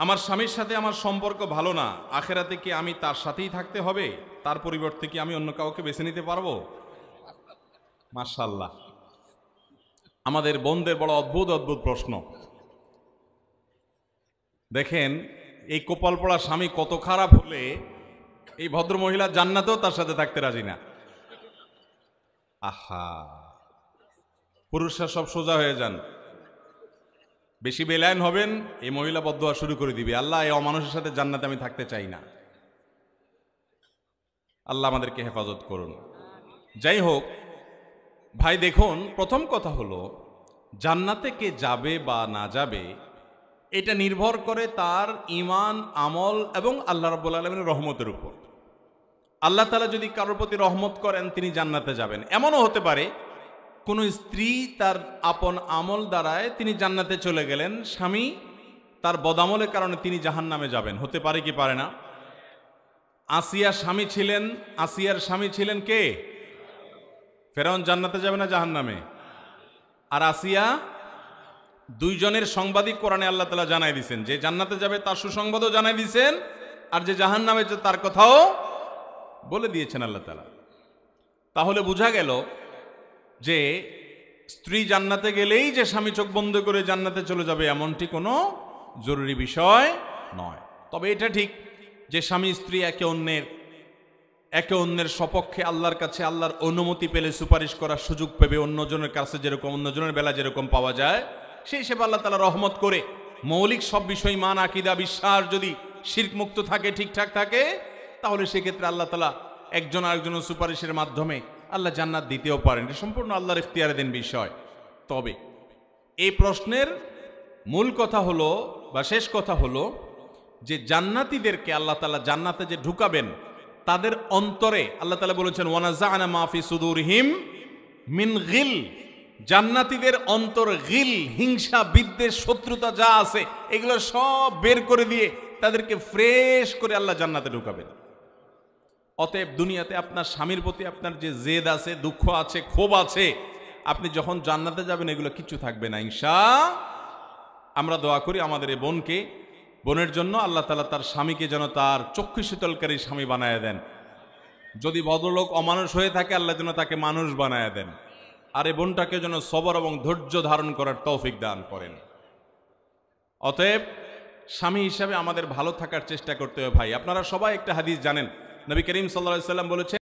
আমার স্বামীর সাথে আমার সম্পর্ক ভালো না, আখেরাতে কি আমি তার সাথেই থাকতে হবে? তার পরিবর্তে কি আমি অন্য কাউকে বেছে নিতে পারবো? মাশাআল্লাহ, আমাদের বোনদের বড় অদ্ভুত অদ্ভুত প্রশ্ন। দেখেন, এই কপাল পড়া স্বামী কত খারাপ হলে এই ভদ্র মহিলা জান্নাতেও তার সাথে থাকতে রাজি না। আহা, পুরুষরা সব সোজা হয়ে যান, বেশি বেলায়েন হবেন, এই মহিলা বদদুয়া শুরু করে দিবে, আল্লাহ এই অমানুষের সাথে জান্নাতে আমি থাকতে চাই না। আল্লাহ আমাদেরকে হেফাজত করুন। যাই হোক ভাই, দেখুন, প্রথম কথা হলো জান্নাতে কে যাবে বা না যাবে এটা নির্ভর করে তার ঈমান, আমল এবং আল্লাহ রাব্বুল আলামিনের রহমতের উপর। আল্লাহ তাআলা যদি কারোর প্রতি রহমত করেন তিনি জান্নাতে যাবেন। এমনও হতে পারে কোনো স্ত্রী তার আপন আমল দ্বারায় তিনি জান্নাতে চলে গেলেন, স্বামী তার বদামলের কারণে তিনি জাহান্নামে যাবেন। হতে পারে কি পারে না? আসিয়ার স্বামী ছিলেন কে? ফেরাউন জান্নাতে যাবে না জাহান্নামে? আর আসিয়া, দুইজনের সংবাদই কোরআনে আল্লাহ তাআলা জানাই দিয়েছেন, যে জান্নাতে যাবে তার সুসংবাদও জানাই দিয়েছেন, আর যে জাহান্নামে যাবে তার কথাও বলে দিয়েছেন আল্লাহ তাআলা। তাহলে বোঝা গেল যে স্ত্রী জান্নাতে গেলেই যে স্বামী চোখ বন্ধ করে জান্নাতে চলে যাবে এমনটি কোনো জরুরি বিষয় নয়। তবে এটা ঠিক যে স্বামী স্ত্রী একে অন্যের সপক্ষে আল্লাহর কাছে আল্লাহর অনুমতি পেলে সুপারিশ করার সুযোগ পাবে, অন্যজনের কাছে যেরকম অন্যজনের বেলা যেরকম পাওয়া যায়, সেই হিসেবে আল্লাহ তাআলা রহমত করে মৌলিক সব বিষয়, মান, আকীদা, বিশ্বাস যদি শিরক মুক্ত থাকে, ঠিকঠাক থাকে, তাহলে সেক্ষেত্রে আল্লাহ তাআলা একজন আরেকজনের সুপারিশের মাধ্যমে আল্লাহ জান্নাত দিতেও পারেন। এটা সম্পূর্ণ আল্লাহর ইখতিয়ারাধীন বিষয়। তবে এই প্রশ্নের মূল কথা হলো বা শেষ কথা হলো যে জান্নাতীদেরকে আল্লাহ তাআলা জান্নাতে যে ঢুকাবেন তাদের অন্তরে আল্লাহ তাআলা বলেছেন ওয়ানাযা'না মা ফি সুদুরহিম মিন গিল, জান্নাতীদের অন্তর গিল, হিংসা, বিদ্বেষ, শত্রুতা যা আছে এগুলো সব বের করে দিয়ে তাদেরকে ফ্রেশ করে আল্লাহ জান্নাতে ঢুকাবেন। অতএব দুনিয়াতে আপনার স্বামীর প্রতি আপনার যে জেদ আছে, দুঃখ আছে, ক্ষোভ আছে, আপনি যখন জান্নাতে যাবেন এগুলো কিচ্ছু থাকবে না ইনশাআল্লাহ। আমরা দোয়া করি আমাদের এই বোনের জন্য আল্লাহ তাআলা তার স্বামীকে যেন তার চক্ষু শীতলকারী স্বামী বানায় দেন। যদি ভদ্রলোক অমানুষ হয়ে থাকে আল্লাহ যেন তাকে মানুষ বানায় দেন, আর এই বোনটাকে যেন সবর এবং ধৈর্য ধারণ করার তৌফিক দান করেন। অতএব স্বামী হিসাবে আমাদের ভালো থাকার চেষ্টা করতে হবে। ভাই, আপনারা সবাই একটা হাদিস জানেন, নবী করিম সাল্লাল্লাহু আলাইহি ওয়াসাল্লাম বলেছেন